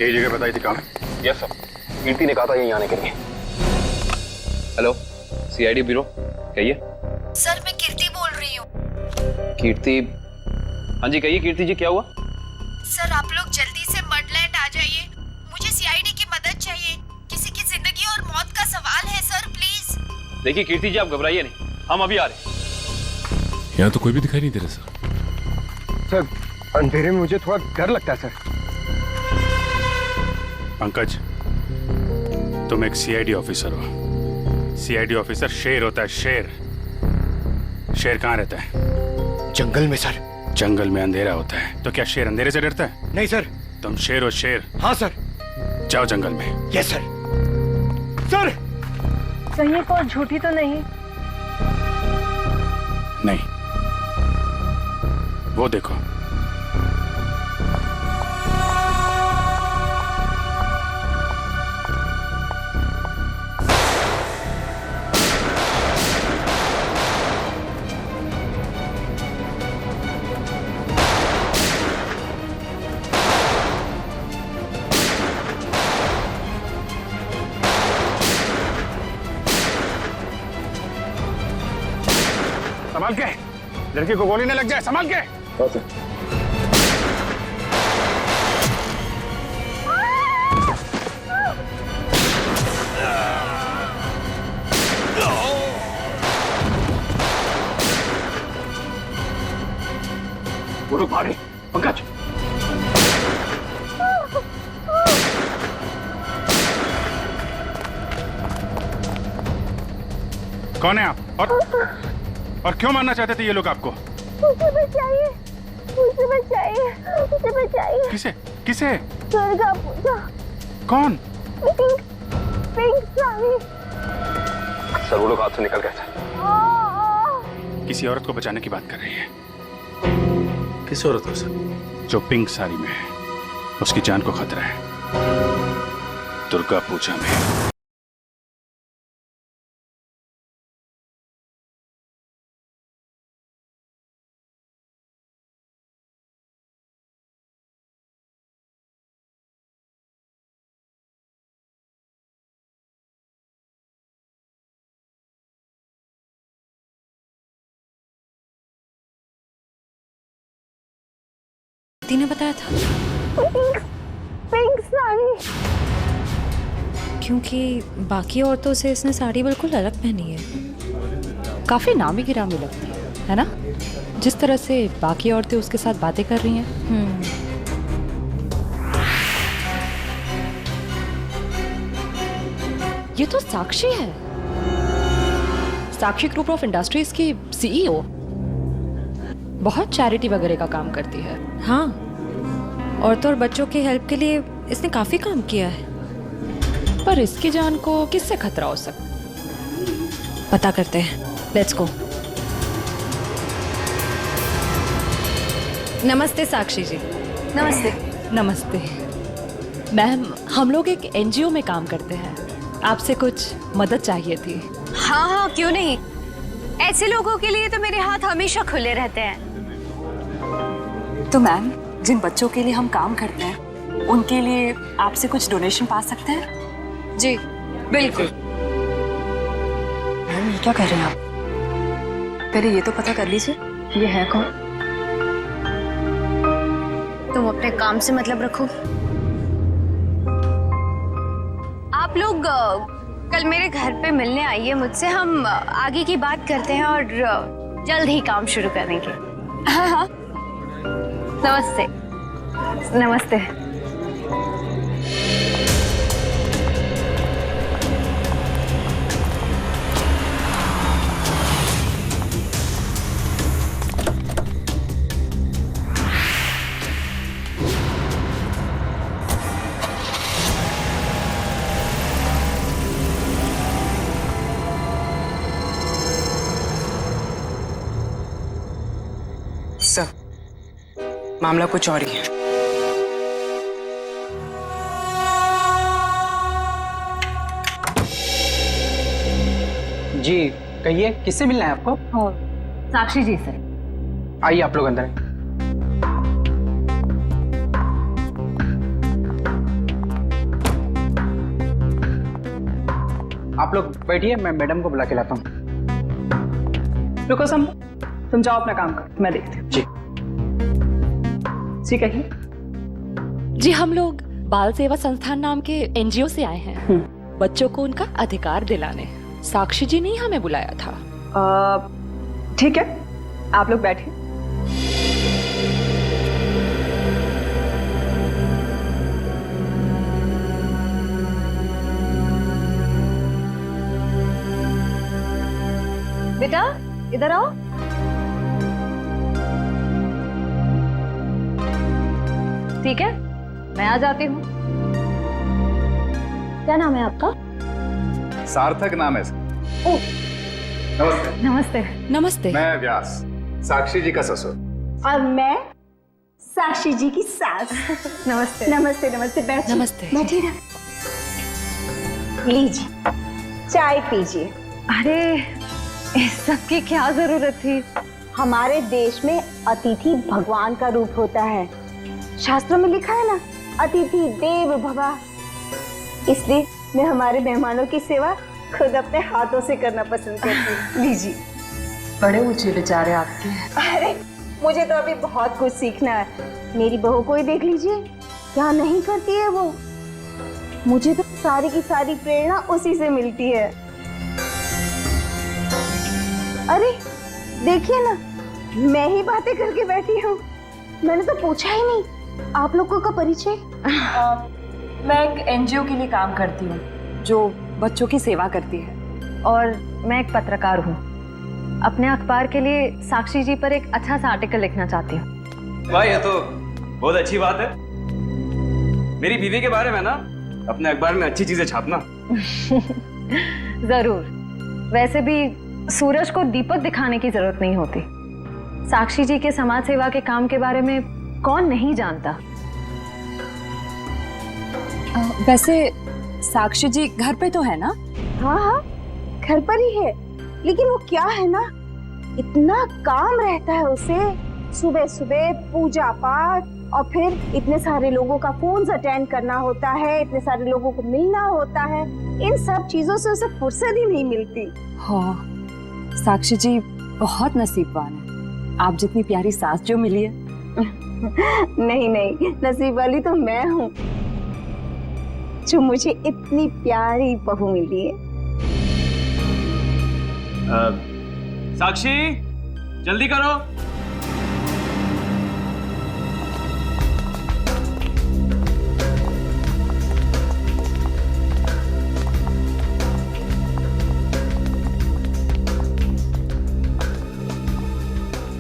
यही जगह बताई थी कहाँ है? यस सर, कीर्ति ने कहा था यहीं आने के लिए। हेलो, सीआईडी ब्यूरो, कहिए। सर मैं कीर्ति बोल रही हूँ। कीर्ति? हाँ जी कहिए कीर्ति जी, क्या हुआ? सर आप लोग जल्दी से मडलैंड आ जाइए, मुझे सीआईडी की मदद चाहिए। किसी की जिंदगी और मौत का सवाल है सर, प्लीज। देखिए कीर्ति जी, आप घबराइए नहीं, हम अभी आ रहे हैं। यहाँ तो कोई भी दिखाई नहीं दे रहा सर। सर अंधेरे में मुझे थोड़ा डर लगता है सर। पंकज, तुम एक सीआईडी ऑफिसर हो। सीआईडी ऑफिसर शेर होता है, शेर। शेर कहाँ रहता है? जंगल में सर। जंगल में अंधेरा होता है, तो क्या शेर अंधेरे से डरता है? नहीं सर। तुम शेर हो, शेर। हाँ सर। जाओ जंगल में। Yes sir. सर कहीं कोई झूठी तो नहीं? नहीं, वो देखो। संभाल के, लड़की को गोली न लग जाए, संभाल के। वो लोग भागे। पंकज, कौन है आप और क्यों मारना चाहते थे ये लोग आपको? मुझे बचाइए, मुझे बचाइए, मुझे बचाइए। किसे किसे? दुर्गा पूजा। कौन? पिंक साड़ी। सर वो लोग हाथ से निकल गए थे। किसी औरत को बचाने की बात कर रही है। किस औरत को सर? जो पिंक साड़ी में है, उसकी जान को खतरा है। दुर्गा पूजा में। ने बताया था पिंक साड़ी। क्योंकि बाकी औरतों से इसने साड़ी बिल्कुल अलग पहनी है। काफी नामी गिरामी लगती है ना? जिस तरह से बाकी औरतें उसके साथ बातें कर रही हैं। ये तो साक्षी है, साक्षी ग्रुप ऑफ इंडस्ट्रीज की सीईओ। बहुत चैरिटी वगैरह का काम करती है। हाँ, औरतों और बच्चों की हेल्प के लिए इसने काफी काम किया है। पर इसकी जान को किससे खतरा हो सकता? पता करते हैं, लेट्स गो। नमस्ते साक्षी जी। नमस्ते। नमस्ते मैम, हम लोग एक एनजीओ में काम करते हैं, आपसे कुछ मदद चाहिए थी। हाँ हाँ क्यों नहीं, ऐसे लोगों के लिए तो मेरे हाथ हमेशा खुले रहते हैं। तो मैम, जिन बच्चों के लिए हम काम करते हैं उनके लिए आपसे कुछ डोनेशन पा सकते हैं? जी बिल्कुल। मैम ये क्या कर रहे हैं आप? पहले ये तो पता कर लीजिए ये है कौन। तुम अपने काम से मतलब रखो। आप लोग कल मेरे घर पे मिलने आइए मुझसे, हम आगे की बात करते हैं और जल्द ही काम शुरू करेंगे। हाँ हाँ, नमस्ते। नमस्ते। सर, मामला कुछ और ही है। जी कहिए, किससे मिलना है आपको? साक्षी जी से। आइए आप लोग अंदर। आप लोग बैठिए, मैं मैडम को बुला के लाता हूँ। रुको सम, तुम जाओ अपना काम कर, मैं देखती हूँ। जी कहिए। जी हम लोग बाल सेवा संस्थान नाम के एनजीओ से आए हैं बच्चों को उनका अधिकार दिलाने। साक्षी जी ने ही हमें बुलाया था। ठीक है, आप लोग बैठिए। बेटा इधर आओ। ठीक है, मैं आ जाती हूँ। क्या नाम है आपका? सार्थक नाम है। नमस्ते। नमस्ते। नमस्ते। मैं व्यास, साक्षी जी का ससुर। और मैं साक्षी जी की सास। नमस्ते। नमस्ते नमस्ते, बैठिए। नमस्ते। बैठिए ना। लीजिए, चाय पीजिए। अरे इस सब की क्या जरूरत थी? हमारे देश में अतिथि भगवान का रूप होता है। शास्त्रों में लिखा है ना, अतिथि देव भव। इसलिए मैं हमारे मेहमानों की सेवा खुद अपने हाथों से करना पसंद करती हूँ। लीजिए। बड़े ऊंचे विचार है आपके। अरे मुझे तो अभी बहुत कुछ सीखना है। मेरी बहू को ही देख लीजिए, क्या नहीं करती है वो। मुझे तो सारी की सारी प्रेरणा उसी से मिलती है। अरे देखिए ना, मैं ही बातें करके बैठी हूँ। मैंने तो पूछा ही नहीं आप लोगों का परिचय। मैं एक एनजीओ के लिए काम करती हूँ जो बच्चों की सेवा करती है। और मैं एक पत्रकार हूँ, अपने अखबार के लिए साक्षी जी पर एक अच्छा सा आर्टिकल लिखना चाहती हूँ। वाह, ये तो बहुत अच्छी बात है। मेरी बीवी के बारे में ना अपने अखबार में अच्छी चीजें छापना। जरूर। वैसे भी सूरज को दीपक दिखाने की जरूरत नहीं होती। साक्षी जी के समाज सेवा के काम के बारे में कौन नहीं जानता। वैसे साक्षी जी घर पे तो है ना? हाँ हाँ, घर पर ही है। लेकिन वो क्या है ना, इतना काम रहता है उसे। सुबह सुबह पूजा पाठ, और फिर इतने सारे लोगों का फोन अटेंड करना होता है, इतने सारे लोगों को मिलना होता है। इन सब चीजों से उसे फुर्सत ही नहीं मिलती। हाँ, साक्षी जी बहुत नसीबवान है। आप जितनी प्यारी सास जो मिली है। नहीं नहीं, नसीब वाली तो मैं हूँ जो मुझे इतनी प्यारी बहू मिली है। साक्षी, जल्दी करो।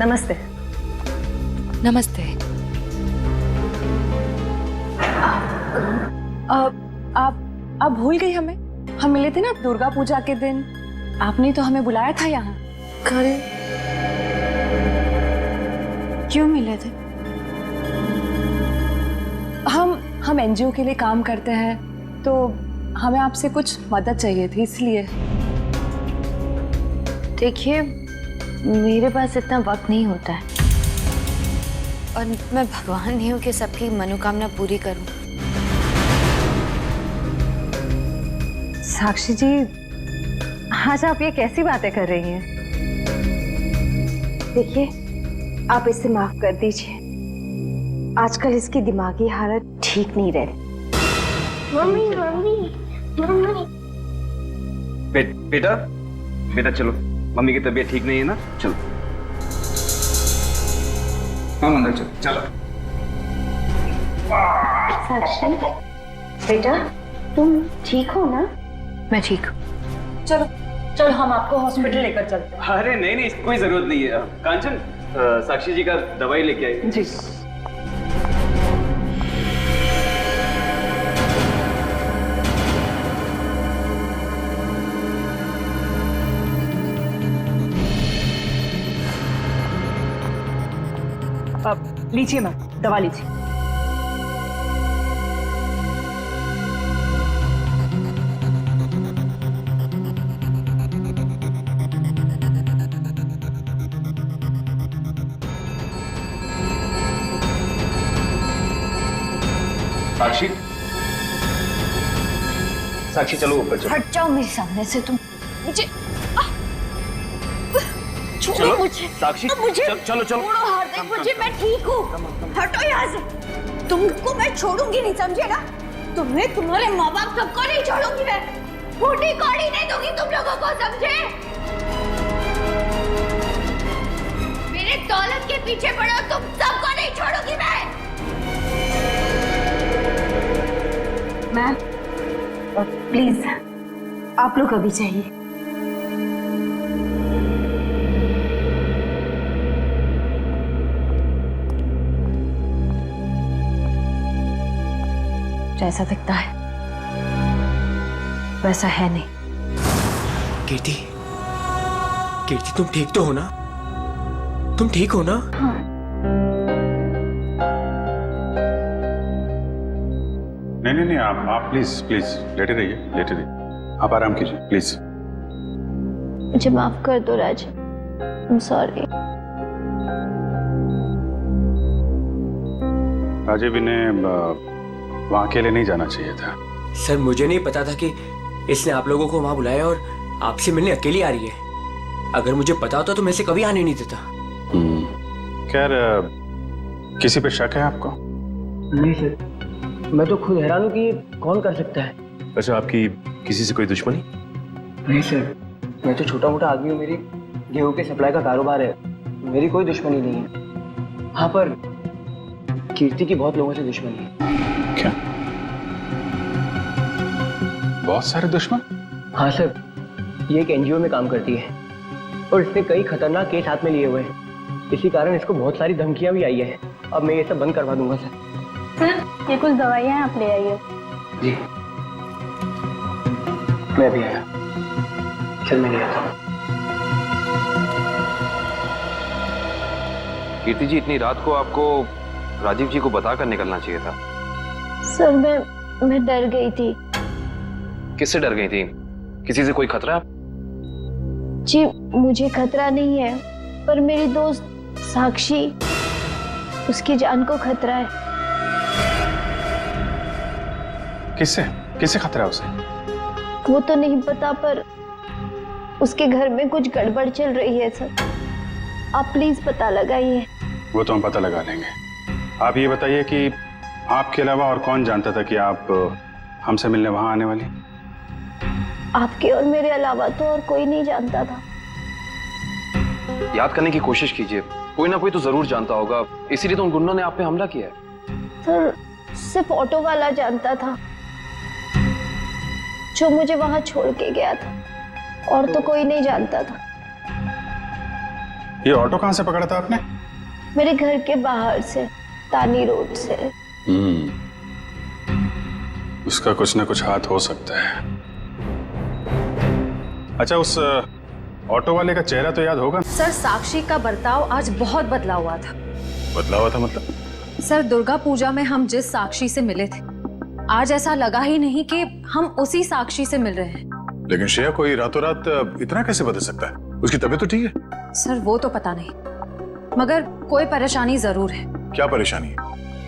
नमस्ते। नमस्ते। आप भूल गई हमें? हम मिले थे ना दुर्गा पूजा के दिन। आपने तो हमें बुलाया था यहाँ। अरे क्यों मिले थे? हम एनजीओ के लिए काम करते हैं, तो हमें आपसे कुछ मदद चाहिए थी, इसलिए। देखिए, मेरे पास इतना वक्त नहीं होता है, और मैं भगवान नहीं हूँ कि सबकी मनोकामना पूरी करूं। साक्षी जी, आज आप ये कैसी बातें कर रही हैं? देखिए, आप इसे माफ कर दीजिए। आजकल इसकी दिमागी हालत ठीक नहीं रही। Mummy mummy mummy. बेटा बेटा चलो, मम्मी की तबीयत ठीक नहीं है ना, चलो। हम अंदर चलो। चलो। साक्षी बेटा, तुम ठीक हो ना? मैं ठीक हूँ। चलो चलो, हम आपको हॉस्पिटल लेकर चलते हैं। अरे नहीं नहीं, कोई जरूरत नहीं है। कांचन, साक्षी जी का दवाई लेके आई। जी। अब लीजिए मैम, दवा लीजिए। साक्षी, साक्षी चलो ऊपर चलो। हट जाओ मेरे सामने से तुम। मुझे छोड़ो चलो, मुझे। साक्षी, मुझे चलो, चलो। छोड़ो हार्दिक, मुझे, मैं ठीक हूँ। हटो यहाँ से। तुमको मैं छोड़ूंगी नहीं, समझे ना? तुम्हें, तुम्हारे माँ बाप सबको नहीं छोड़ूंगी मैं। फूटी कौड़ी नहीं दूंगी तुम लोगों को, समझे? मेरे दौलत के पीछे पड़ो, तुम सबको नहीं छोड़ूंगी मैं। मैम, प्लीज आप लोग अभी चाहिए। जैसा दिखता है वैसा है नहीं। कीर्ति, कीर्ति तुम ठीक तो हो ना? तुम ठीक हो ना? हाँ। नहीं, आप प्लीज लेटे रहिए। आप आराम कीजिए प्लीज। मुझे माफ कर दो राज, I'm sorry। राजीव, इन्हें वहाँ अकेले नहीं जाना चाहिए था। सर मुझे नहीं पता था कि इसने आप लोगों को वहां बुलाया और आपसे मिलने अकेली आ रही है। अगर मुझे पता होता तो मैं इसे कभी आने नहीं देता। खैर, किसी पे शक है आपको? नहीं सर, मैं तो खुद हैरान हूँ कि ये कौन कर सकता है। अच्छा, आपकी किसी से कोई दुश्मनी? नहीं सर, मैं तो छोटा मोटा आदमी हूँ। मेरी गेहूं के सप्लाई का कारोबार है, मेरी कोई दुश्मनी नहीं है। हाँ, पर कीर्ति की बहुत लोगों से दुश्मनी है। क्या? बहुत सारे दुश्मन? हाँ सर, ये एक एनजीओ में काम करती है और इसने कई खतरनाक केस हाथ में लिए हुए हैं। इसी कारण इसको बहुत सारी धमकियां भी आई है। अब मैं ये सब बंद करवा दूंगा सर। सर, ये कुछ दवाइयाँ आप ले आइए। जी, मैं भी आया। चल मैं ले आता हूँ। कीर्ति जी, इतनी रात को आपको राजीव जी को बताकर निकलना चाहिए था। सर, मैं डर गई थी। किससे डर गई थी? किसी से कोई खतरा? जी, मुझे खतरा नहीं है, पर मेरी दोस्त साक्षी, उसकी जान को खतरा है। किससे खतरा है उसे? वो तो नहीं पता, पर उसके घर में कुछ गड़बड़ चल रही है सर। आप प्लीज पता लगाइए। वो तो हम पता लगा लेंगे। आप ये बताइए कि आपके अलावा और कौन जानता था कि आप हमसे मिलने वहां आने वाली? आपके और मेरे अलावा तो और कोई नहीं जानता था। याद करने की कोशिश कीजिए, कोई ना कोई तो जरूर जानता होगा, इसीलिए तो उन गुंडों ने आप पे हमला किया है। सर, सिर्फ ऑटो वाला जानता था जो मुझे वहां छोड़ के गया था, और तो कोई नहीं जानता था। ये ऑटो कहां से पकड़ा था आपने? मेरे घर के बाहर से, तानी रोड से। उसका कुछ ना कुछ हाथ हो सकता है। अच्छा, उस ऑटो वाले का चेहरा तो याद होगा? सर, साक्षी का बर्ताव आज बहुत बदला हुआ था। बदला हुआ था मतलब? सर, दुर्गा पूजा में हम जिस साक्षी से मिले थे, आज ऐसा लगा ही नहीं कि हम उसी साक्षी से मिल रहे हैं। लेकिन श्रेया, कोई रातों रात इतना कैसे बदल सकता है? उसकी तबीयत तो ठीक है। सर, वो तो पता नहीं, मगर कोई परेशानी जरूर है। क्या परेशानी है?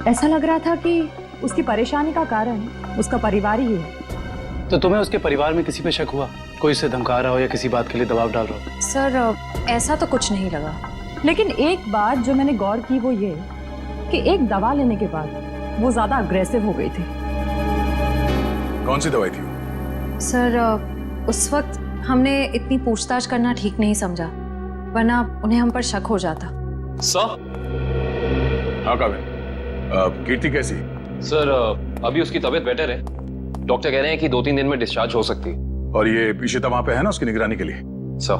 ऐसा लग रहा था कि उसकी परेशानी का कारण उसका परिवार ही है। तो तुम्हें उसके परिवार में किसी पे शक हुआ? कोई उसे धमका रहा हो या किसी बात के लिए दबाव डाल रहा हो? सर, ऐसा तो कुछ नहीं लगा। लेकिन एक बात जो मैंने गौर की वो ये कि एक दवा लेने के बाद वो ज्यादा अग्रेसिव हो गई थी। कौन सी दवाई थी? सर, उस वक्त हमने इतनी पूछताछ करना ठीक नहीं समझा, वरना उन्हें हम पर शक हो जाता। सर? हाँ काविन, कीर्ति कैसी? सर, अभी उसकी तबीयत बेटर है। डॉक्टर कह रहे हैं कि 2-3 दिन में डिस्चार्ज हो सकती है। और ये इशिता वहां पे है ना उसकी निगरानी के लिए? सर।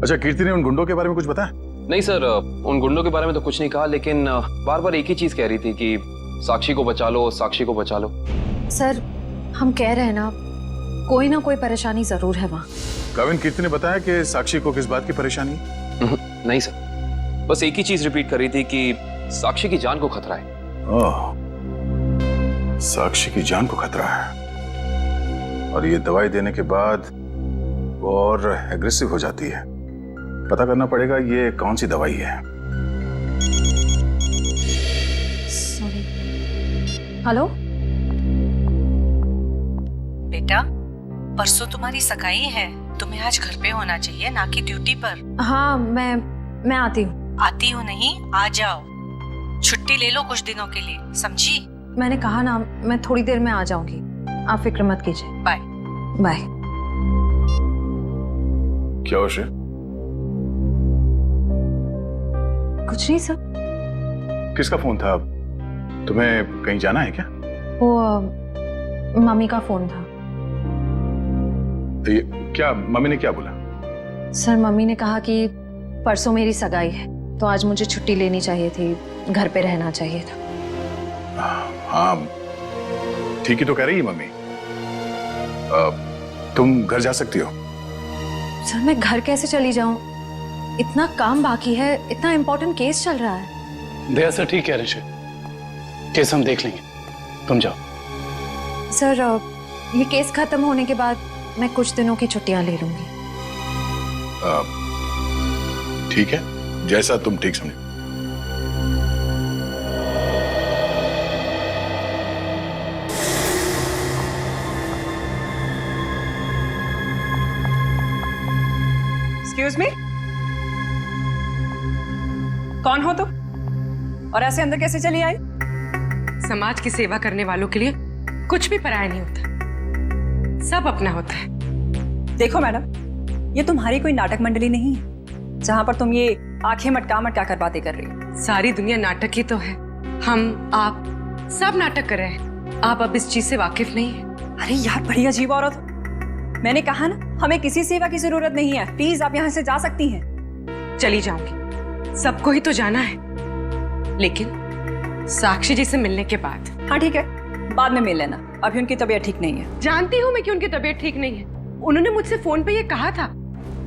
अच्छा, कीर्ति ने उन गुंडों के बारे में कुछ बताया? नहीं सर, उन गुंडों के बारे में तो कुछ नहीं कहा, लेकिन बार बार एक ही चीज कह रही थी कि साक्षी को बचा लो, साक्षी को बचा लो। सर, हम कह रहे हैं ना, कोई ना कोई परेशानी जरूर है वहाँ। काविन, कीर्ति ने बताया कि साक्षी को किस बात की परेशानी? नहीं सर, बस एक ही चीज रिपीट कर रही थी कि साक्षी की जान को खतरा है। ओह, साक्षी की जान को खतरा है। और ये दवाई देने के बाद वो और एग्रेसिव हो जाती है। पता करना पड़ेगा ये कौन सी दवाई है। हेलो बेटा, परसों तुम्हारी सगाई है, तुम्हें आज घर पे होना चाहिए, ना कि ड्यूटी पर। हाँ मैं आती हूँ। आती हो नहीं, आ जाओ। छुट्टी ले लो कुछ दिनों के लिए, समझी? मैंने कहा ना, मैं थोड़ी देर में आ जाऊंगी, आप फिक्र मत कीजिए। Bye bye. क्या हो श्रेय? कुछ नहीं सर। किसका फोन था? तुम्हें कहीं जाना है क्या? वो मम्मी का फोन था। ये क्या, मम्मी ने क्या बोला? सर मम्मी ने कहा कि परसों मेरी सगाई है, तो आज मुझे छुट्टी लेनी चाहिए थी, घर पे रहना चाहिए था। हाँ ठीक ही तो कह रही है मम्मी। तुम घर जा सकती हो। सर मैं घर कैसे चली जाऊं? इतना काम बाकी है, इतना इम्पोर्टेंट केस चल रहा है। दया सर ठीक कह रहे हैं, केस हम देख लेंगे, तुम जाओ। सर ये केस खत्म होने के बाद मैं कुछ दिनों की छुट्टियां ले लूंगी। ठीक है, जैसा तुम ठीक समझो। एक्सक्यूज मी, कौन हो तुम और ऐसे अंदर कैसे चली आई? समाज की सेवा करने वालों के लिए कुछ भी पराया नहीं होता, सब अपना होता है। देखो मैडम, ये तुम्हारी कोई नाटक मंडली नहीं है जहां पर तुम ये आंखें मटका मटका कर बातें कर रही हो। सारी दुनिया नाटक ही तो है, हम आप सब नाटक कर रहे हैं। आप अब इस चीज से वाकिफ नहीं है। अरे यार बड़ी अजीब औरत हो। मैंने कहा ना, हमें किसी सेवा की जरूरत नहीं है, प्लीज आप यहाँ से जा सकती हैं। चली जाऊंगी, सबको ही तो जाना है, लेकिन साक्षी जी से मिलने के बाद। हाँ ठीक है, बाद में मिल लेना, अभी उनकी तबीयत ठीक नहीं है। जानती हूँ मैं कि उनकी तबीयत ठीक नहीं है, उन्होंने मुझसे फोन पे ये कहा था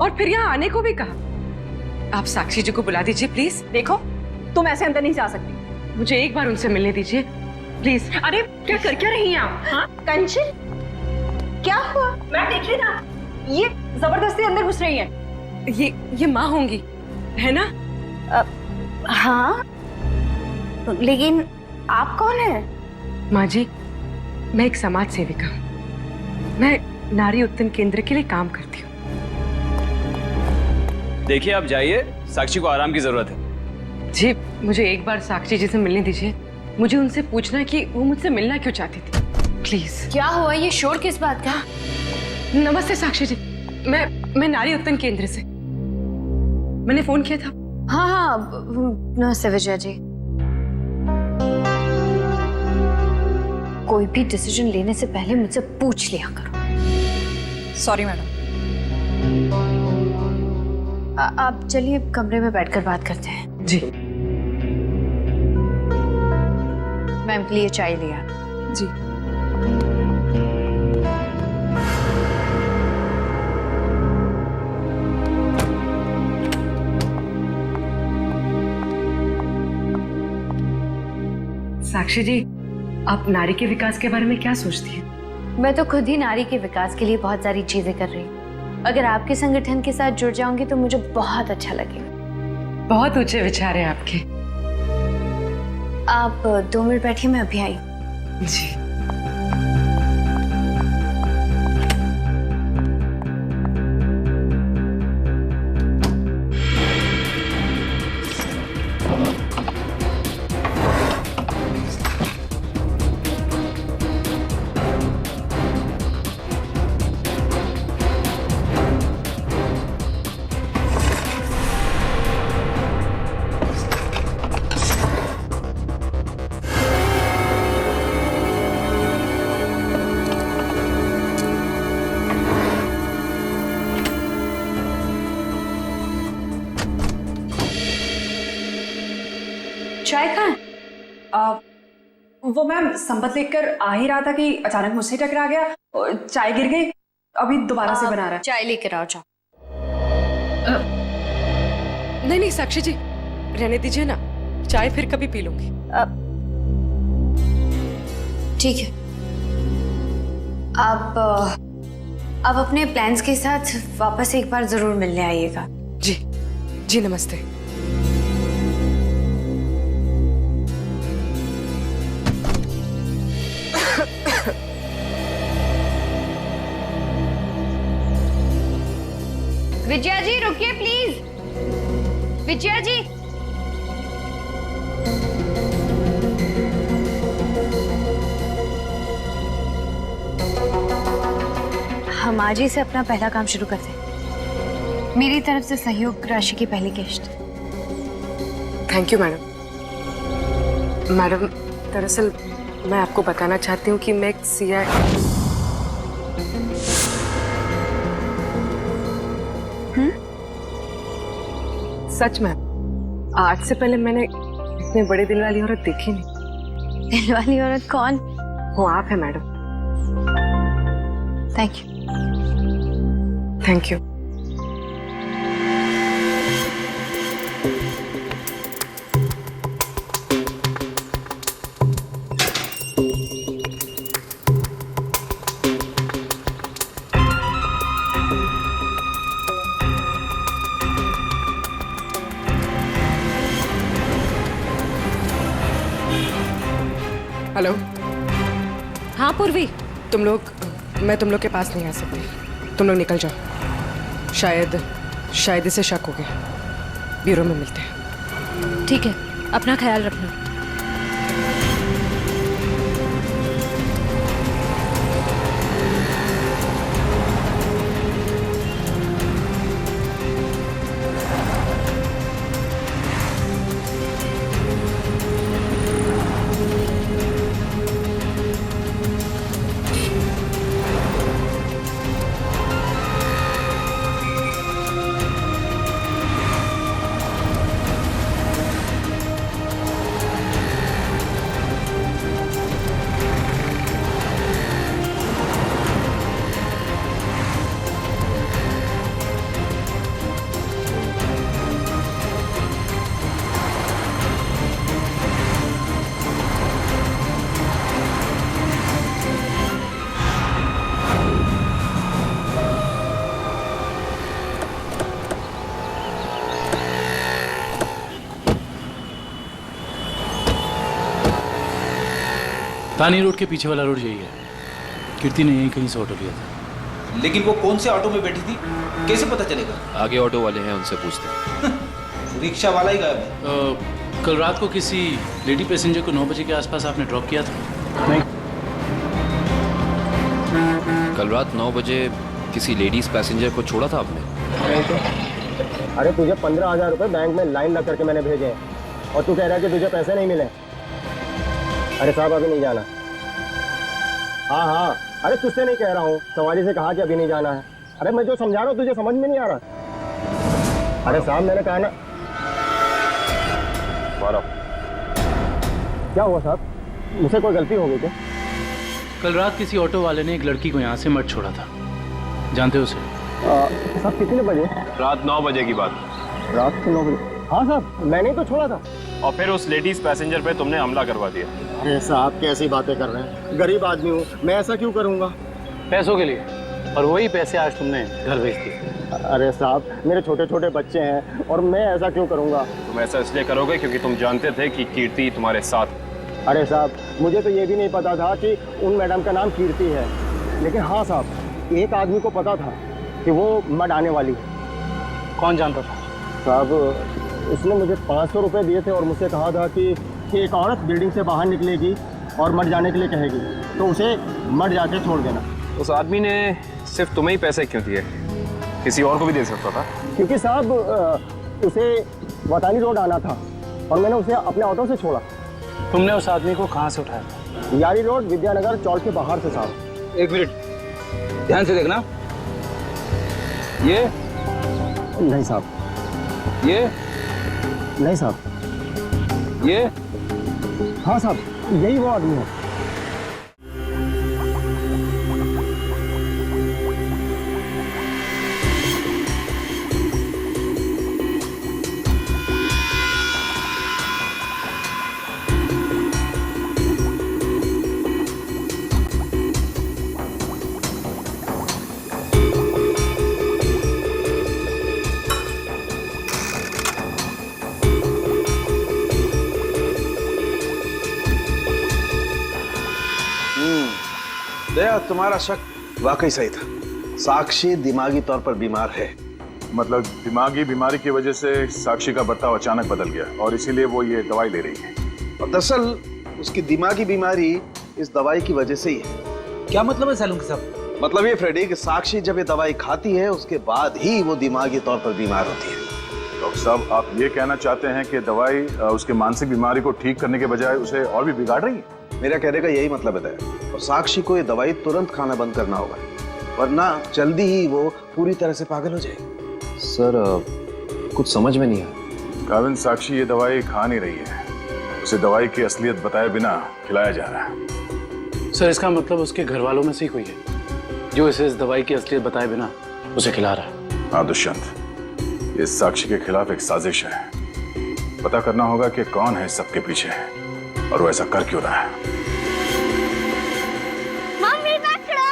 और फिर यहाँ आने को भी कहा। आप साक्षी जी को बुला दीजिए प्लीज। देखो तुम ऐसे अंदर नहीं जा सकती, मुझे एक बार उनसे मिलने दीजिए प्लीज। अरे क्या कर क्या रही हैं आप? हाँ कंचन, क्या हुआ? मैं देख रही था, ये जबरदस्ती अंदर घुस रही है। ये माँ होंगी, है ना? हाँ, लेकिन आप कौन हैं? माँ जी, मैं एक समाज सेविका हूँ, मैं नारी उत्थान केंद्र के लिए काम करती हूँ। देखिए आप जाइए, साक्षी को आराम की जरूरत है। जी मुझे एक बार साक्षी जी से मिलने दीजिए, मुझे उनसे पूछना है कि वो मुझसे मिलना क्यों चाहती थी, प्लीज। क्या हुआ? ये शोर किस बात का? नमस्ते साक्षी जी, मैं नारी उत्थान केंद्र से, मैंने फोन किया था। हाँ नमस्ते विजया जी। कोई भी डिसीजन लेने से पहले मुझसे पूछ लिया करो। Sorry madam. आप चलिए कमरे में बैठकर बात करते हैं। जी। मैम के लिए चाय लिया। जी। साक्षी जी, आप नारी के विकास के बारे में क्या सोचती हैं? मैं तो खुद ही नारी के विकास के लिए बहुत सारी चीजें कर रही हूँ। अगर आपके संगठन के साथ जुड़ जाऊंगी तो मुझे बहुत अच्छा लगेगा। बहुत ऊंचे विचार हैं आपके। आप 2 मिनट बैठिए, मैं अभी आई। जी। चाय कहाँ? वो मैम संपत लेकर आ ही रहा था कि अचानक मुझसे टकरा गया, चाय गिर गई, अभी दोबारा से बना रहा है। चाय लेकर आओ, जाओ। नहीं साक्षी जी, रहने दीजिए ना, चाय फिर कभी पी लूंगी। ठीक है, आप अपने प्लान्स के साथ वापस एक बार जरूर मिलने आइएगा। जी जी, नमस्ते। विजया जी रुकिए प्लीज। विजया जी, हम आज ही से अपना पहला काम शुरू करते हैं। मेरी तरफ से सहयोग राशि की पहली किश्त। Thank you madam. मैडम, दरअसल मैं आपको बताना चाहती हूँ कि मैं एक CI। सच में आज से पहले मैंने इतने बड़े दिल वाली औरत देखी नहीं। दिल वाली औरत कौन? वो आप है madam. Thank you. Thank you. Hello. हाँ पूर्वी, मैं तुम लोग के पास नहीं आ सकती। तुम लोग निकल जाओ। शायद इसे शक हो गया। ब्यूरो में मिलते हैं। ठीक है, अपना ख्याल रखना। तानी रोड के पीछे वाला रोड यही है। कीर्ति ने यहीं कहीं से ऑटो लिया था। लेकिन वो कौन से ऑटो में बैठी थी, कैसे पता चलेगा? आगे ऑटो वाले हैं, उनसे पूछते हैं। रिक्शा वाला ही गायब है। कल रात को किसी लेडी पैसेंजर को 9 बजे के आसपास आपने ड्रॉप किया था? नहीं। कल रात 9 बजे किसी लेडीज पैसेंजर को छोड़ा था आपने? नहीं तो। अरे तुझे 15,000 रुपए बैंक में लाइन लग करके मैंने भेजे हैं और तू कह रहा है कि तुझे पैसे नहीं मिले। अरे साहब अभी नहीं जाना। हाँ, अरे तुझसे नहीं कह रहा हूँ, सवारी से कहा कि अभी नहीं जाना है। अरे मैं जो समझा रहा हूँ तुझे समझ में नहीं आ रहा। अरे साहब मैंने कहा ना। क्या हुआ साहब, मुझसे कोई गलती हो गई क्या? कल रात किसी ऑटो वाले ने एक लड़की को यहाँ से मत छोड़ा था, जानते हो उसे? साहब कितने बजे? रात 9 बजे की बात। रात के 9 बजे? हाँ साहब, मैंने ही तो छोड़ा था। और फिर उस लेडीज पैसेंजर पे तुमने हमला करवा दिया। अरे साहब कैसी बातें कर रहे हैं, गरीब आदमी हूँ, मैं ऐसा क्यों करूँगा? पैसों के लिए, और वही पैसे आज तुमने घर भेज दिए। अरे साहब मेरे छोटे छोटे बच्चे हैं और मैं ऐसा क्यों करूँगा? तुम ऐसा इसलिए करोगे क्योंकि तुम जानते थे कि कीर्ति तुम्हारे साथ। अरे साहब मुझे तो ये भी नहीं पता था कि उन मैडम का नाम कीर्ति है, लेकिन हाँ साहब एक आदमी को पता था कि वो मड आने वाली है। कौन जानता था? साहब उसने मुझे 500 रुपये दिए थे और मुझसे कहा था कि एक औरत बिल्डिंग से बाहर निकलेगी और मड जाने के लिए कहेगी, तो उसे मड जाके छोड़ देना। उस आदमी ने सिर्फ तुम्हें ही पैसे क्यों दिए, किसी और को भी दे सकता था? क्योंकि साहब उसे वतानी रोड आना था और मैंने उसे अपने ऑटो से छोड़ा। तुमने उस आदमी को कहाँ से उठाया था? यारी रोड विद्यानगर चौक के बाहर से साहब। एक मिनट ध्यान से देखना। ये नहीं साहब, ये नहीं साहब, ये हाँ साहब यही वो आदमी है। दया, तुम्हारा शक वाकई सही था। साक्षी दिमागी तौर पर बीमार है, मतलब दिमागी बीमारी की वजह से साक्षी का बर्ताव अचानक बदल गया और इसीलिए वो ये दवाई ले रही है। और दरअसल उसकी दिमागी बीमारी इस दवाई की वजह से ही है। क्या मतलब है सालुंके साहब? मतलब ये फ्रेडी कि साक्षी जब ये दवाई खाती है उसके बाद ही वो दिमागी तौर पर बीमार होती है। डॉक्टर साहब, आप ये कहना चाहते हैं कि दवाई उसके मानसिक बीमारी को ठीक करने के बजाय उसे और भी बिगाड़ रही है? मेरा कहने का यही मतलब है और साक्षी को ये दवाई तुरंत खाना बंद करना होगा, वरना जल्दी ही वो पूरी तरह से पागल हो जाएगी। सर कुछ समझ में नहीं आया। काविन, साक्षी ये दवाई खा नहीं रही है, उसे दवाई की असलियत बताए बिना खिलाया जा रहा है। सर इसका मतलब उसके घर वालों में से ही कोई है जो इसे इस दवाई की असलियत बताए बिना उसे खिला रहा है। हाँ दुष्यंत, ये साक्षी के खिलाफ एक साजिश है। पता करना होगा कि कौन है सबके पीछे और वो ऐसा कर क्यों रहा है। मम्मी पकड़ो।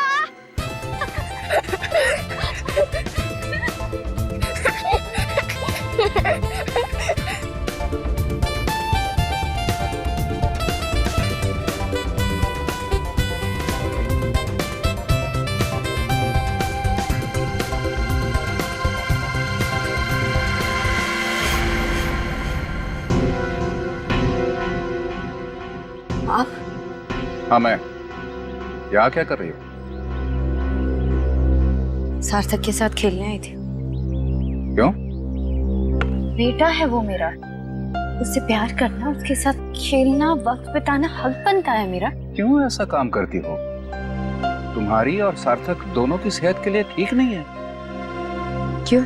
आप? हाँ मैं। यहाँ क्या कर रही हो? सार्थक के साथ खेलने आई थी। क्यों? बेटा है वो मेरा, उससे प्यार करना, उसके साथ खेलना, वक्त बिताना हक बनता है मेरा। क्यों ऐसा काम करती हो? तुम्हारी और सार्थक दोनों की सेहत के लिए ठीक नहीं है। क्यों?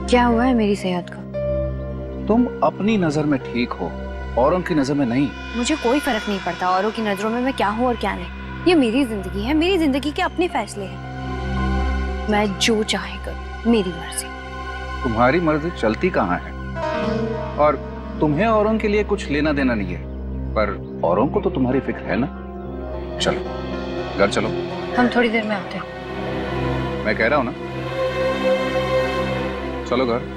क्या हुआ है मेरी सेहत को? तुम अपनी नजर में ठीक हो, औरों की नजर में नहीं। मुझे कोई फर्क नहीं पड़ता औरों की नजरों में मैं क्या हूँ और क्या नहीं। ये मेरी जिंदगी है, मेरी जिंदगी के अपने फैसले हैं। मैं जो चाहे करूँ, मेरी मर्जी। तुम्हारी मर्जी चलती कहाँ है? और तुम्हें औरों के लिए कुछ लेना देना नहीं है, पर औरों को तो तुम्हारी फिक्र है ना। चलो घर चलो। हम थोड़ी देर में आते हैं। मैं कह रहा हूँ ना, चलो घर।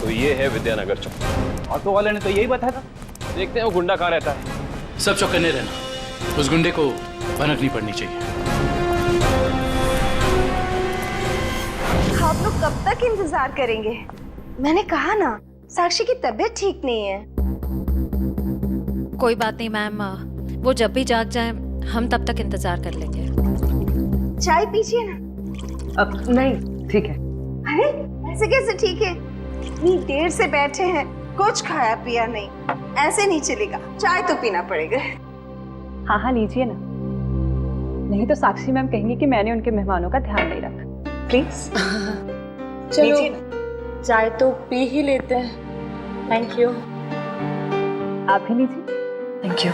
तो ये है विद्यानगर चौक। ऑटो वाले ने तो यही बताया था। देखते हैं वो गुंडा कहाँ रहता है। सब चौकन्ने रहना, उस गुंडे को भनक नहीं पड़नी चाहिए। आप लोग कब तक इंतजार करेंगे? मैंने कहा ना, साक्षी की तबीयत ठीक नहीं है। कोई बात नहीं मैम, वो जब भी जाग जाए हम तब तक इंतजार कर लेंगे। चाय पीजिए ना। अब नहीं, ठीक है। अरे ऐसे कैसे ठीक है? इतनी देर से बैठे हैं, कुछ खाया पिया नहीं, ऐसे नहीं चलेगा, चाय तो पीना पड़ेगा। हाँ हाँ लीजिए ना, नहीं तो साक्षी मैम कहेंगी कि मैंने उनके मेहमानों का ध्यान नहीं रखा। प्लीज चलो चाय तो पी ही लेते हैं। Thank you. आप भी लीजिए। Thank you.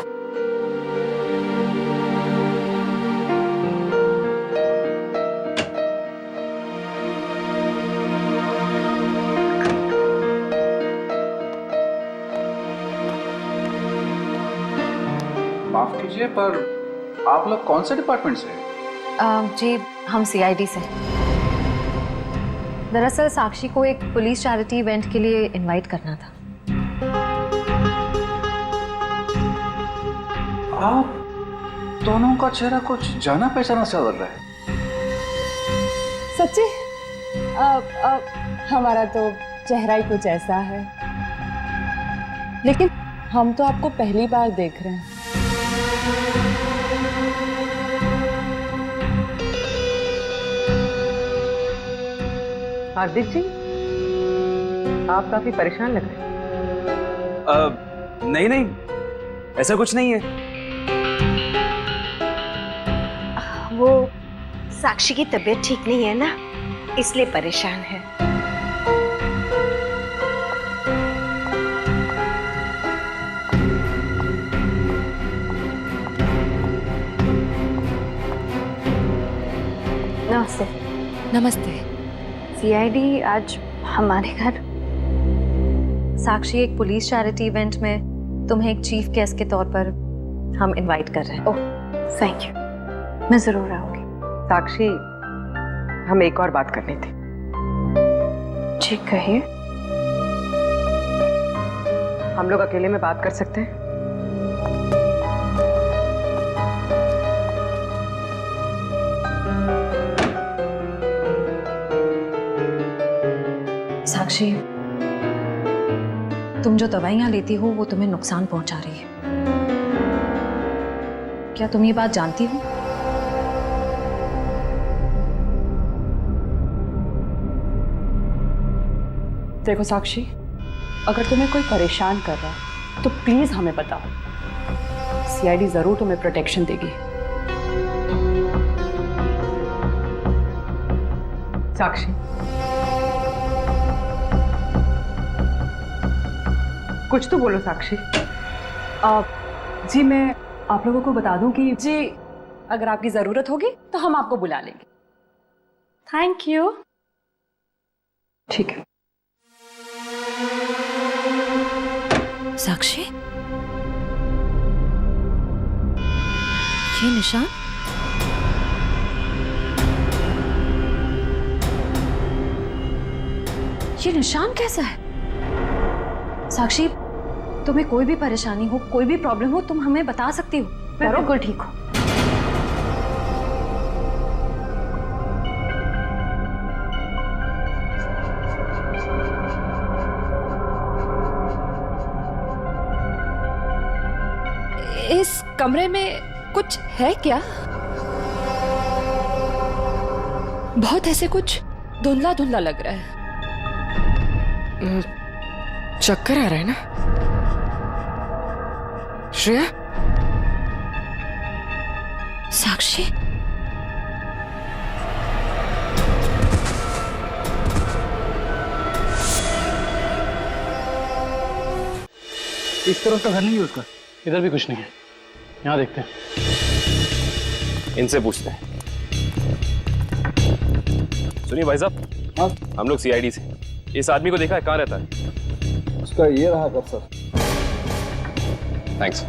माफ कीजिए, पर आप लोग कौन से डिपार्टमेंट से हैं? जी हम सीआईडी से। दरअसल साक्षी को एक पुलिस चैरिटी इवेंट के लिए इनवाइट करना था। आप दोनों का चेहरा कुछ जाना पहचाना सा लग रहा है। सच्ची? हमारा तो चेहरा ही कुछ ऐसा है, लेकिन हम तो आपको पहली बार देख रहे हैं। हार्दिक जी, आप काफी परेशान लग रहे हैं। नहीं नहीं, ऐसा कुछ नहीं है। वो साक्षी की तबीयत ठीक नहीं है ना, इसलिए परेशान है। नमस्ते। नमस्ते। सीआईडी आज हमारे घर। साक्षी एक पुलिस चैरिटी इवेंट में तुम्हें एक चीफ गेस्ट के तौर पर हम इनवाइट कर रहे हैं। ओह थैंक यू, मैं जरूर आऊंगी। साक्षी, हम एक और बात करनी थी। जी कहिए। हम लोग अकेले में बात कर सकते हैं? साक्षी, तुम जो दवाइयां लेती हो वो तुम्हें नुकसान पहुंचा रही है। क्या तुम ये बात जानती हो? देखो साक्षी, अगर तुम्हें कोई परेशान कर रहा है तो प्लीज हमें बताओ। सीआईडी जरूर तुम्हें प्रोटेक्शन देगी। साक्षी, कुछ तो बोलो साक्षी। जी मैं आप लोगों को बता दूं कि जी अगर आपकी जरूरत होगी तो हम आपको बुला लेंगे। Thank you. ठीक है। साक्षी, ये निशान? ये निशान कैसा है? साक्षी, तुम्हें कोई भी परेशानी हो, कोई भी प्रॉब्लम हो, तुम हमें बता सकती हो। मैं बिल्कुल ठीक हूँ। इस कमरे में कुछ है क्या? बहुत ऐसे कुछ धुंधला धुंधला लग रहा है। चक्कर आ रहा है ना श्रेया? साक्षी, इस तरफ तो घर नहीं है उसका। इधर भी कुछ नहीं है। यहाँ देखते हैं। इनसे पूछते हैं। सुनिए भाई साहब, हाँ हम लोग सीआईडी से। इस आदमी को देखा है, कहाँ रहता है? उसका ये रहा कर सर। थैंक्स।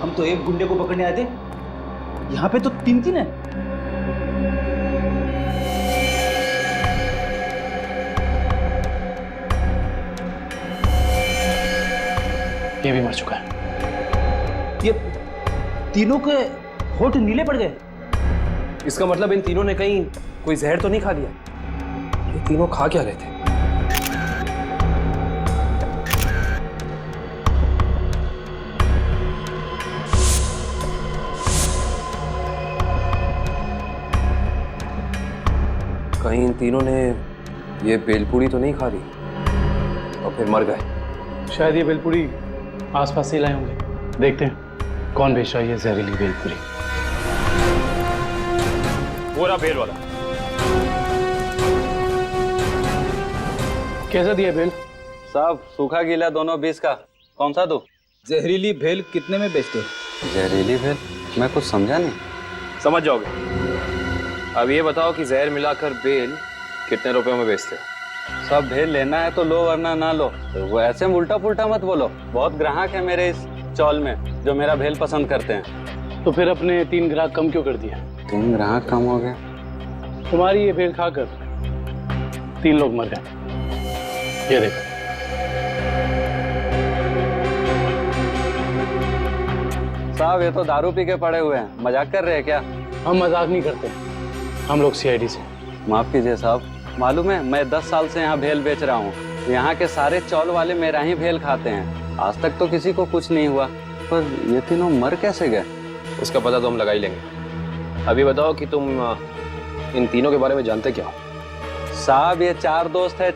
हम तो एक गुंडे को पकड़ने आए थे, यहाँ पे तो तीन तीन है। ये भी मर चुका है। ये तीनों के होठ नीले पड़ गए। इसका मतलब इन तीनों ने कहीं कोई जहर तो नहीं खा लिया? ये तीनों खा क्या रहे थे? कहीं इन तीनों ने ये बेलपूरी तो नहीं खा ली और फिर मर गए? शायद ये बेलपूरी आसपास से लाए होंगे। देखते हैं कौन बेच रहा है ये जहरीली बेलपूरी। वो रहा बेल वाला। कैसा दिया बेल? साहब सूखा गीला दोनों 20 का। कौन सा दो? जहरीली भेल कितने में बेचते हो? जहरीली भेल? मैं कुछ समझा नहीं। समझ जाओगे। अब ये बताओ कि जहर मिलाकर बेल कितने रुपए में बेचते हो? सब भेल लेना है तो लो वरना ना लो। तो वो ऐसे उल्टा पुल्टा मत बोलो। बहुत ग्राहक है मेरे इस चौल में जो मेरा भेल पसंद करते हैं। तो फिर अपने 3 ग्राहक कम क्यों कर दिया? 3 ग्राहक कम हो गए? तुम्हारी ये भेल खाकर 3 लोग मर गए। ये देखो। साहब ये तो दारू पी के पड़े हुए हैं। मजाक कर रहे हैं क्या? हम मजाक नहीं करते, हम लोग सीआईडी से। माफ कीजिए साहब, मालूम है मैं 10 साल से यहाँ भेल बेच रहा हूँ। यहाँ के सारे चौल वाले मेरा ही भेल खाते हैं। आज तक तो किसी को कुछ नहीं हुआ, पर ये तीनों मर कैसे गए? उसका पता तो हम लगा ही लेंगे। अभी बताओ कि तुम इन तीनों के बारे में जानते क्या हो? साहब ये 4 दोस्त है।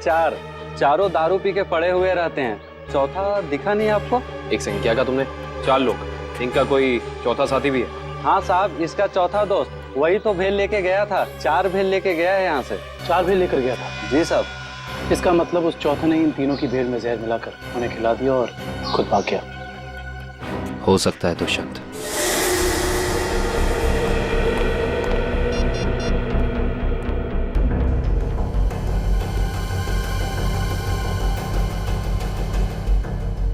चारों दारू पी के पड़े हुए रहते हैं। चौथा दिखा नहीं आपको? एक सेकंड, क्या कहा तुमने? 4 लोग? इनका कोई चौथा साथी भी है? हाँ साहब, इसका चौथा दोस्त वही तो भेल लेके गया था। 4 भेल लेके गया है यहाँ से। 4 भेल लेकर गया था? जी साहब। इसका मतलब उस चौथे ने इन तीनों की भेल में जहर मिलाकर उन्हें खिला दिया और खुद भाग गया। हो सकता है दुष्यंत।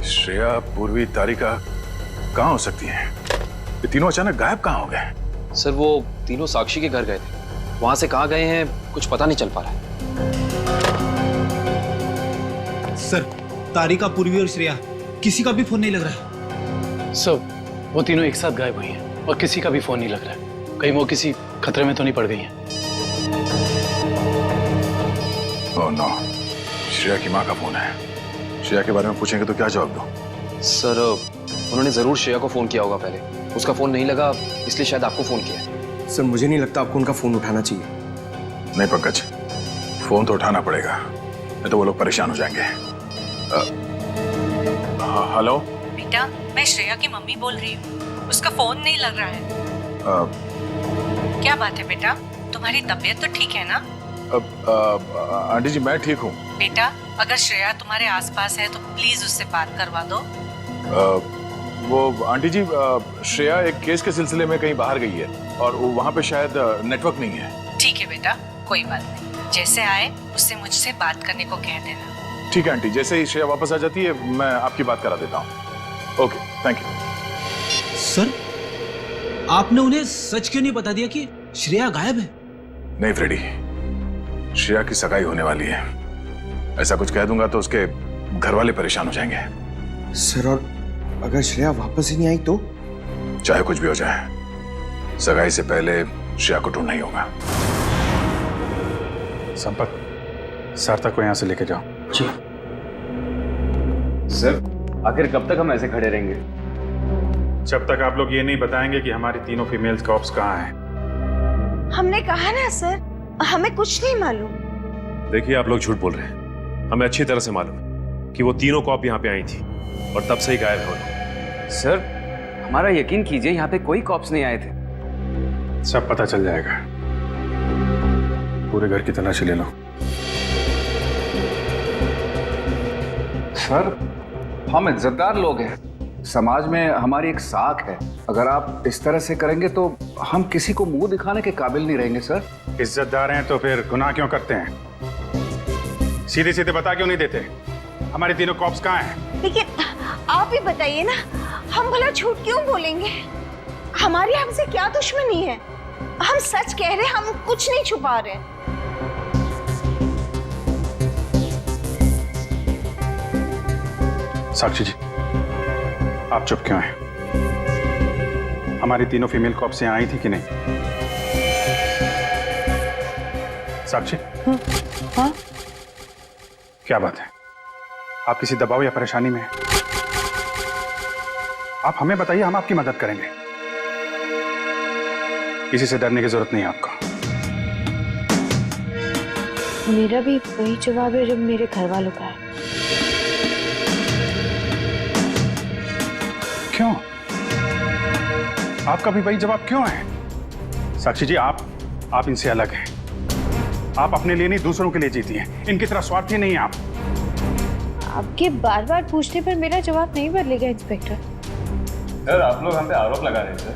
श्रेया, पूर्वी, तारिका कहाँ हो सकती हैं? ये तीनों अचानक गायब कहाँ हो गए? सर वो तीनों साक्षी के घर गए थे। वहां से कहाँ गए हैं कुछ पता नहीं चल पा रहा है। सर तारिका, पूर्वी और श्रेया किसी का भी फोन नहीं लग रहा है। सर, वो तीनों एक साथ गायब हुई हैं और किसी का भी फोन नहीं लग रहा है। कहीं वो किसी खतरे में तो नहीं पड़ गई हैं? ओह नो, श्रेया की माँ का फोन है। श्रेया के बारे में पूछेंगे तो क्या जवाब दूं? सर, उन्होंने जरूर श्रेया को फोन किया होगा पहले। उसका फोन नहीं लगा, इसलिए शायद आपको फोन किया। सर, मुझे नहीं लगता आपको उनका फोन उठाना चाहिए। नहीं पंकज, फोन तो उठाना पड़ेगा, नहीं तो वो लोग परेशान हो जाएंगे। हेलो बेटा, मैं श्रेया की मम्मी बोल रही हूँ। उसका फोन नहीं लग रहा है। क्या बात है बेटा, तुम्हारी तबीयत तो ठीक है ना? आंटी जी, मैं ठीक हूँ। बेटा, अगर श्रेया तुम्हारे आसपास है तो प्लीज उससे बात करवा दो। वो आंटी जी, श्रेया एक केस के सिलसिले में कहीं बाहर गई है और वहाँ पे शायद नेटवर्क नहीं है। ठीक है बेटा, कोई बात नहीं। जैसे आए उससे मुझसे बात करने को कह देना। ठीक है आंटी, जैसे ही श्रेया वापस आ जाती है मैं आपकी बात करा देता हूँ। Okay, thank you. सर, आपने उन्हें सच क्यों नहीं बता दिया कि श्रेया गायब है? नहीं फ्रेडी, श्रेया की सगाई होने वाली है। ऐसा कुछ कह दूंगा तो उसके घर वाले परेशान हो जाएंगे। सर, और अगर श्रेया वापस ही नहीं आई तो? चाहे कुछ भी हो जाए, सगाई से पहले श्रेया को ढूंढना ही होगा। संपत, सार्थक को यहाँ से लेके जाओ। जी सर, आखिर कब तक हम ऐसे खड़े रहेंगे? जब तक आप लोग ये नहीं बताएंगे कि हमारी तीनों फीमेल्स कॉप्स कहाँ हैं। हमने कहा ना सर, हमें कुछ नहीं मालूम। देखिए, आप लोग झूठ बोल रहे हैं। हमें अच्छी तरह से मालूम है कि वो तीनों कॉप यहाँ पे आई थी और तब से ही गायब हो। सर, हमारा यकीन कीजिए, यहाँ पे कोई कॉप्स नहीं आए थे। सब पता चल जाएगा। पूरे घर की तलाशी ले लो। सर, हम इज्जतदार लोग हैं, समाज में हमारी एक साख है। अगर आप इस तरह से करेंगे तो हम किसी को मुंह दिखाने के काबिल नहीं रहेंगे। सर, इज्जतदार हैं तो फिर गुनाह क्यों करते हैं? सीधे सीधे बता क्यों नहीं देते हमारी तीनों कॉप्स कहाँ हैं? लेकिन आप ही बताइए ना, हम भला झूठ क्यों बोलेंगे? हमारी हमसे क्या दुश्मनी है? हम सच कह रहे हैं, हम कुछ नहीं छुपा रहे। साक्षी जी, आप चुप क्यों हैं? हमारी तीनों फीमेल कॉप्स यहाँ आई थी कि नहीं? साक्षी? हाँ? क्या बात है? आप किसी दबाव या परेशानी में हैं? आप हमें बताइए, हम आपकी मदद करेंगे। किसी से डरने की जरूरत नहीं है आपको। मेरा भी वही जवाब है जो मेरे घर वालों का है। क्यों? आपका भी वही जवाब क्यों है? साक्षी जी, आप इनसे अलग हैं। आप अपने लिए नहीं, दूसरों के लिए जीती हैं। इनकी तरह स्वार्थी नहीं है आप। आपके बार बार पूछने पर मेरा जवाब नहीं बदलेगा इंस्पेक्टर। सर, आप लोग हम पे आरोप लगा रहे हैं। सर,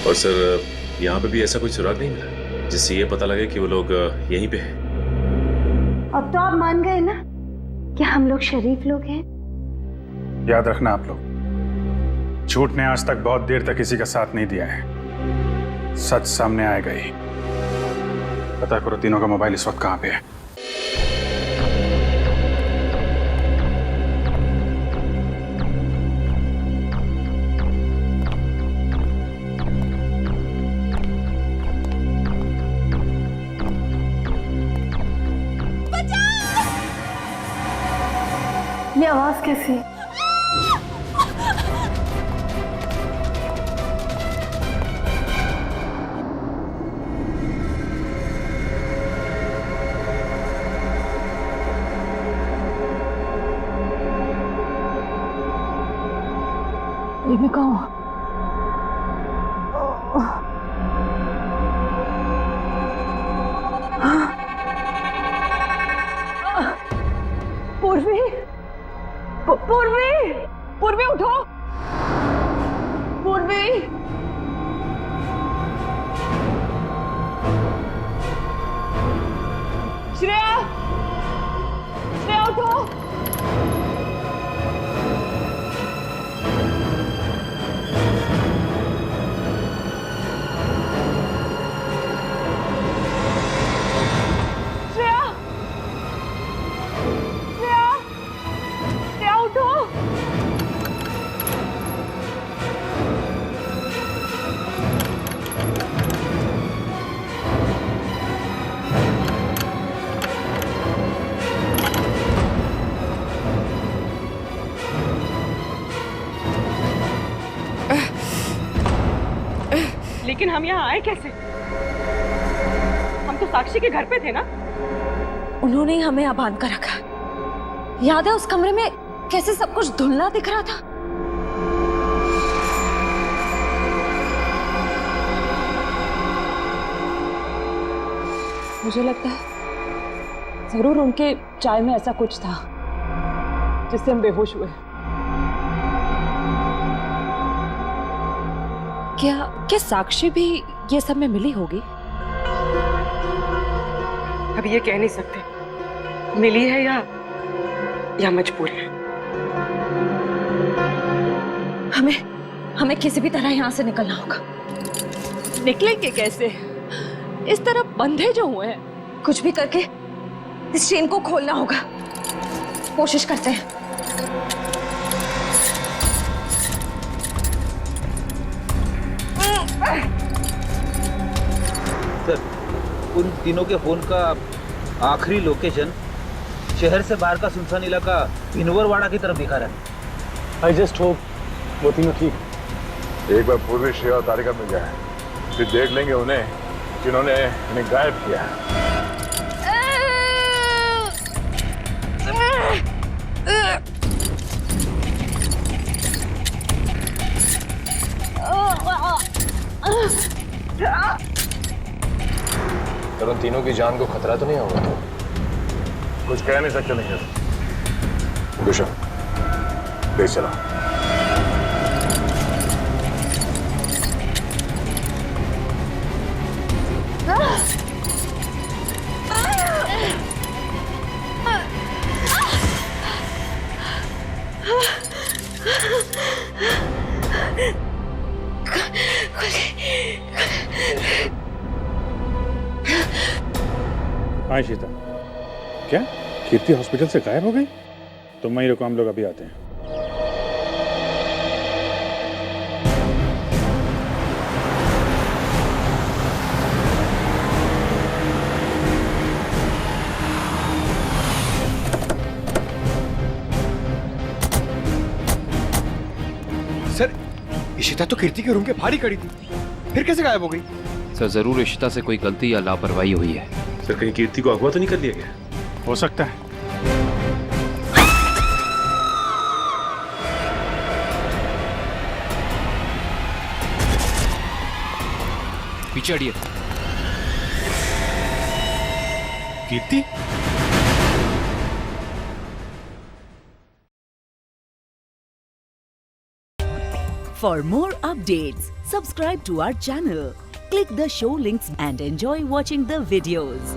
और सर, यहाँ पे भी ऐसा कोई सुराग नहीं मिला जिससे ये पता लगे कि वो लोग यहीं पे हैं। अब तो आप मान गए ना कि हम लोग शरीफ लोग हैं। याद रखना आप लोग, झूठ ने आज तक बहुत देर तक किसी का साथ नहीं दिया है। सच सामने आएगा ही। पता करो तीनों का मोबाइल इस वक्त कहाँ पे है। ये आवाज कैसी? ये मैं कहाँ? पूर्वी, पूर्वी, पूर्वी उठो, पूर्वी। श्रेया, श्रेया उठो। लेकिन हम यहाँ आए कैसे? हम तो साक्षी के घर पे थे ना। उन्होंने ही हमें यहाँ बांध कर रखा। याद है उस कमरे में कैसे सब कुछ धुंधला दिख रहा था? मुझे लगता है जरूर उनके चाय में ऐसा कुछ था जिससे हम बेहोश हुए। क्या साक्षी भी ये सब में मिली होगी? अब ये कह नहीं सकते मिली है या मजबूर है। हमें किसी भी तरह यहाँ से निकलना होगा। निकलेंगे कैसे? इस तरफ बंधे जो हुए हैं। कुछ भी करके इस चेन को खोलना होगा। कोशिश करते हैं। सर, उन तीनों के फोन का आखिरी लोकेशन शहर से बाहर का सुनसान इलाका इनवरवाड़ा की तरफ दिखा रहा है। आई जस्ट होप वो तीनों ठीक। एक बार पूर्वी श्रेया और तारिका मिल जाए, फिर देख लेंगे उन्हें जिन्होंने इन्हें गायब किया। सर, उन तीनों की जान को खतरा तो नहीं होगा? कुछ कह नहीं सकते। नहीं गुलशन, ले चला। हाँ शीता, क्या कीर्ति हॉस्पिटल से गायब हो गई? तुम वहीं रुको, हम लोग अभी आते हैं। सर, इशिता तो कीर्ति के रूम के बाहर ही खड़ी थी, फिर कैसे गायब हो गई? सर, जरूर इशिता से कोई गलती या लापरवाही हुई है। सर, कहीं कीर्ति को अगवा तो नहीं कर लिया गया? हो सकता है। पीछे हटिए। कीर्ति? For more updates, subscribe to our channel, click the show links and enjoy watching the videos.